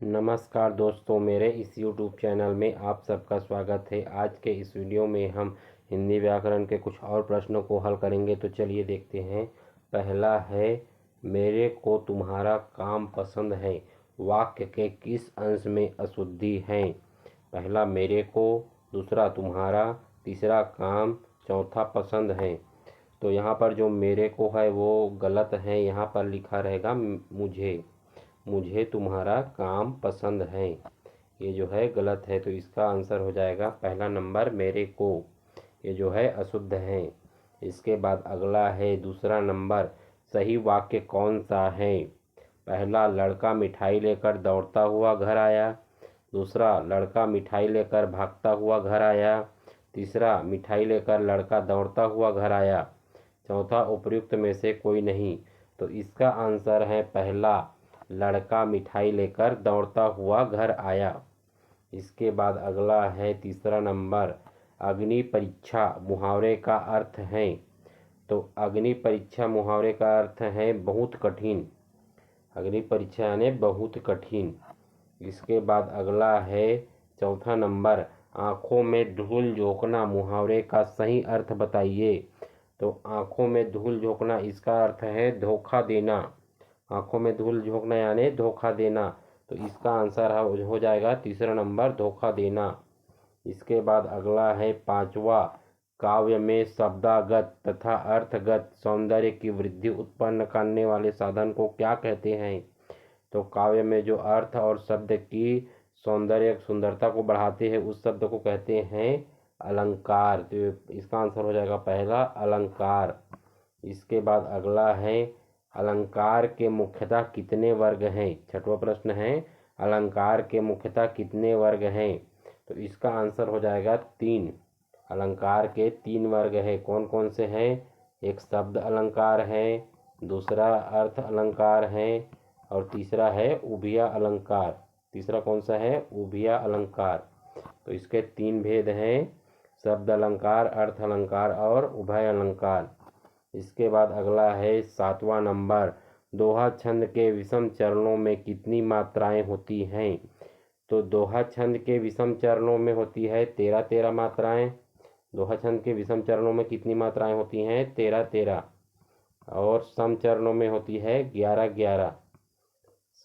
नमस्कार दोस्तों, मेरे इस YouTube चैनल में आप सबका स्वागत है। आज के इस वीडियो में हम हिंदी व्याकरण के कुछ और प्रश्नों को हल करेंगे। तो चलिए देखते हैं। पहला है, मेरे को तुम्हारा काम पसंद है। वाक्य के किस अंश में अशुद्धि है? पहला मेरे को, दूसरा तुम्हारा, तीसरा काम, चौथा पसंद है। तो यहाँ पर जो मेरे को है वो गलत है। यहाँ पर लिखा रहेगा मुझे तुम्हारा काम पसंद है। ये जो है गलत है, तो इसका आंसर हो जाएगा पहला नंबर मेरे को। ये जो है अशुद्ध है। इसके बाद अगला है दूसरा नंबर, सही वाक्य कौन सा है? पहला, लड़का मिठाई लेकर दौड़ता हुआ घर आया। दूसरा, लड़का मिठाई लेकर भागता हुआ घर आया। तीसरा, मिठाई लेकर लड़का दौड़ता हुआ घर आया। चौथा, उपर्युक्त में से कोई नहीं। तो इसका आंसर है पहला, लड़का मिठाई लेकर दौड़ता हुआ घर आया। इसके बाद अगला है तीसरा नंबर, अग्नि परीक्षा मुहावरे का अर्थ है। तो अग्नि परीक्षा मुहावरे का अर्थ है बहुत कठिन। अग्नि परीक्षा यानी बहुत कठिन। इसके बाद अगला है चौथा नंबर, आँखों में धूल झोंकना मुहावरे का सही अर्थ बताइए। तो आँखों में धूल झोंकना, इसका अर्थ है धोखा देना। आँखों में धूल झोंकना यानी धोखा देना। तो इसका आंसर हो जाएगा तीसरा नंबर, धोखा देना। इसके बाद अगला है पांचवा, काव्य में शब्दागत तथा अर्थगत सौंदर्य की वृद्धि उत्पन्न करने वाले साधन को क्या कहते हैं? तो काव्य में जो अर्थ और शब्द की सुंदरता को बढ़ाते हैं उस शब्द को कहते हैं अलंकार। तो इसका आंसर हो जाएगा पहला, अलंकार। इसके बाद अगला है, अलंकार के मुख्यतः कितने वर्ग हैं? छठवां प्रश्न है, अलंकार के मुख्यतः कितने वर्ग हैं? तो इसका आंसर हो जाएगा 3। अलंकार के 3 वर्ग है। कौन कौन से हैं? एक शब्द अलंकार है, दूसरा अर्थ अलंकार है, और तीसरा है उभय अलंकार। तीसरा कौन सा है? उभय अलंकार। तो इसके 3 भेद हैं, शब्द अलंकार, अर्थ अलंकार और उभय अलंकार। इसके बाद अगला है 7वां नंबर, दोहा छंद के विषम चरणों में कितनी मात्राएं होती हैं? तो दोहा छंद के विषम चरणों में होती है 13 मात्राएं। दोहा छंद के विषम चरणों में कितनी मात्राएं होती हैं? 13। और सम चरणों में होती है 11।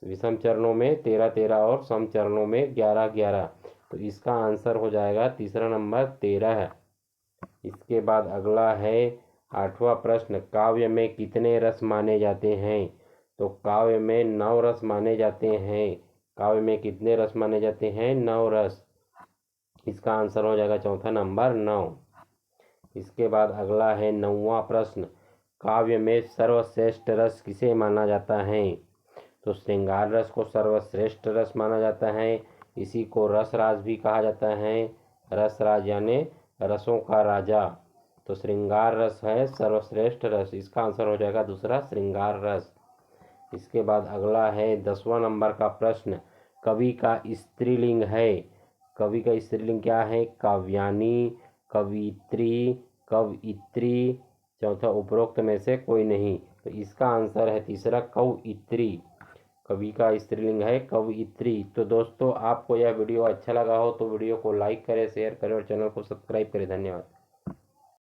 विषम चरणों में 13 और सम चरणों में 11। तो इसका आंसर हो जाएगा तीसरा नंबर 13। इसके बाद अगला है 8वां प्रश्न, काव्य में कितने रस माने जाते हैं? तो काव्य में 9 रस माने जाते हैं। काव्य में कितने रस माने जाते हैं? 9 रस। इसका आंसर हो जाएगा चौथा नंबर 9। इसके बाद अगला है 9वां प्रश्न, काव्य में सर्वश्रेष्ठ रस किसे माना जाता है? तो श्रृंगार रस को सर्वश्रेष्ठ रस माना जाता है। इसी को रसराज भी कहा जाता है। रसराज यानी रसों का राजा। तो श्रृंगार रस है सर्वश्रेष्ठ रस। इसका आंसर हो जाएगा दूसरा, श्रृंगार रस। इसके बाद अगला है 10वां नंबर का प्रश्न, कवि का स्त्रीलिंग है। कवि का स्त्रीलिंग क्या है? काव्यानी, कवित्री, कवयित्री। चौथा, उपरोक्त में से कोई नहीं। तो इसका आंसर है तीसरा, कवयित्री। कवि का स्त्रीलिंग है कवयित्री। तो दोस्तों, आपको यह वीडियो अच्छा लगा हो तो वीडियो को लाइक करें, शेयर करें और चैनल को सब्सक्राइब करें। धन्यवाद।